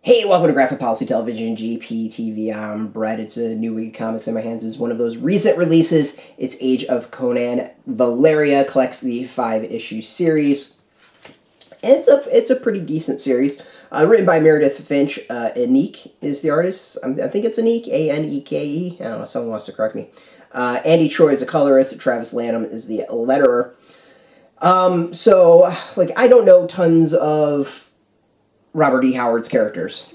Hey, welcome to Graphic Policy Television, GPTV. I'm Brett. It's a new week of comics in my hands. It's one of those recent releases. It's Age of Conan. Valeria collects the 5-issue series. And it's a pretty decent series. Written by Meredith Finch. Aneke is the artist. I think it's Aneke, Aneke. I don't know, someone wants to correct me. Andy Troy is the colorist. Travis Lanham is the letterer. I don't know tons of Robert E. Howard's characters.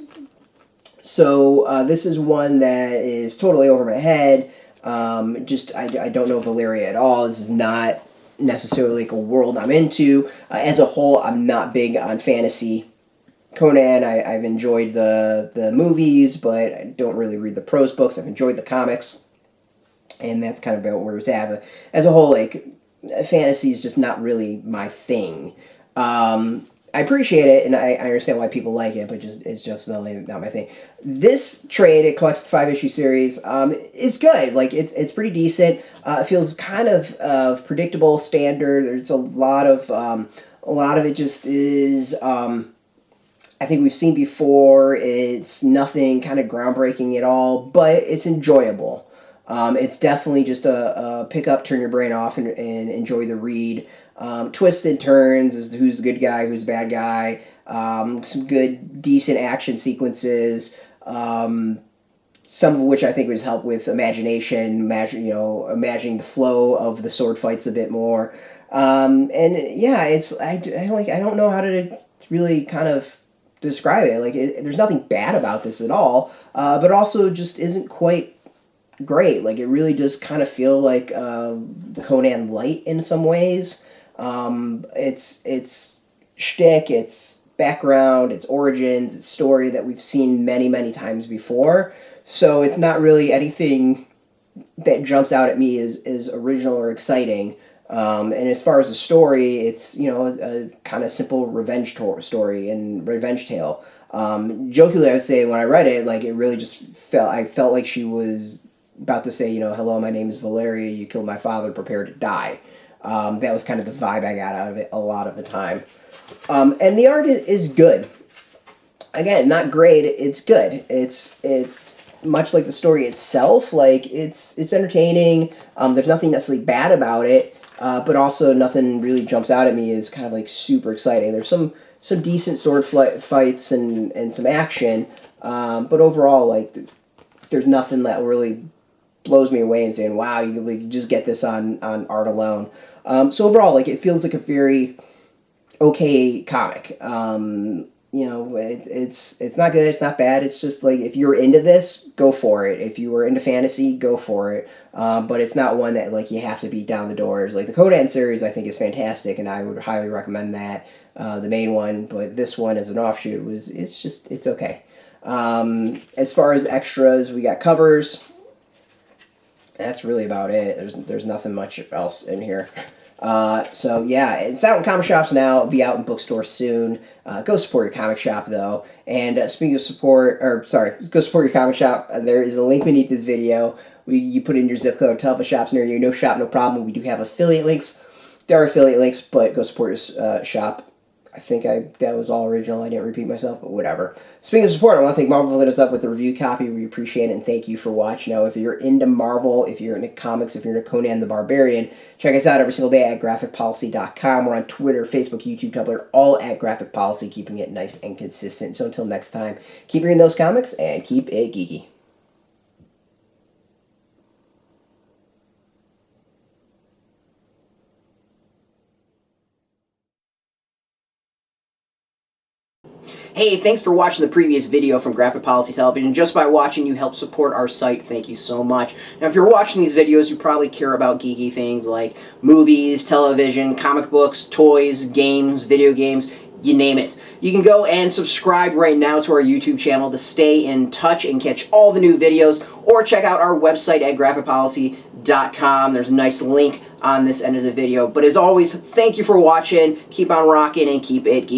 So this is one that is totally over my head. I don't know Valeria at all. This is not necessarily like a world I'm into. As a whole, I'm not big on fantasy. Conan, I've enjoyed the movies, but I don't really read the prose books. I've enjoyed the comics, and that's kind of about where it's at. But as a whole, like, fantasy is just not really my thing. I appreciate it, and I understand why people like it, but it's just not my thing. This trade, it collects the 5-issue series, is good. Like, it's pretty decent. It feels kind of predictable, standard. There's a lot of it just is, I think we've seen before. It's nothing kind of groundbreaking at all, but it's enjoyable. It's definitely just a pick up, turn your brain off, and enjoy the read. Twists and turns as to who's the good guy, who's the bad guy. Some good, decent action sequences. Some of which I think would help with imagination, imagining the flow of the sword fights a bit more. And yeah, I don't know how to really kind of describe it. Like, there's nothing bad about this at all, but also just isn't quite great. Like, it really does kind of feel like Conan light in some ways. It's shtick, it's background, it's origins, it's story that we've seen many, many times before. So it's not really anything that jumps out at me as original or exciting. And as far as the story, it's, a kind of simple revenge story and revenge tale. Jokingly, I would say when I read it, like, it really just I felt like she was about to say, hello, my name is Valeria, you killed my father, prepare to die. That was kind of the vibe I got out of it a lot of the time. And the art is good. Again, not great, it's good. It's much like the story itself. Like, it's entertaining. There's nothing necessarily bad about it, but also nothing really jumps out at me as kind of like super exciting. There's some decent sword fights and some action, but overall, like, there's nothing that really blows me away and saying, wow, you could, like, just get this on art alone. So overall, like, it feels like a very okay comic. It's not good, it's not bad. It's just like, if you're into this, go for it. If you were into fantasy, go for it. But it's not one that, like, you have to beat down the doors. Like, the Conan series, I think, is fantastic, and I would highly recommend that. The main one, but this one as an offshoot it's okay. As far as extras, we got covers. That's really about it. There's nothing much else in here. So yeah, it's out in comic shops now. It'll be out in bookstores soon. Go support your comic shop, though. And speaking of support, go support your comic shop. There is a link beneath this video. You put in your zip code, tell the shops near you. No shop, no problem. We do have affiliate links. There are affiliate links, but go support your shop. I think that was all original. I didn't repeat myself, but whatever. Speaking of support, I want to thank Marvel for letting us up with the review copy. We appreciate it, and thank you for watching. Now, if you're into Marvel, if you're into comics, if you're into Conan the Barbarian, check us out every single day at graphicpolicy.com. We're on Twitter, Facebook, YouTube, Tumblr, all at Graphic Policy, keeping it nice and consistent. So until next time, keep reading those comics, and keep it geeky. Hey, thanks for watching the previous video from Graphic Policy Television. Just by watching, you help support our site. Thank you so much. Now, if you're watching these videos, you probably care about geeky things like movies, television, comic books, toys, games, video games, you name it. You can go and subscribe right now to our YouTube channel to stay in touch and catch all the new videos, or check out our website at graphicpolicy.com. There's a nice link on this end of the video. But as always, thank you for watching. Keep on rocking and keep it geeky.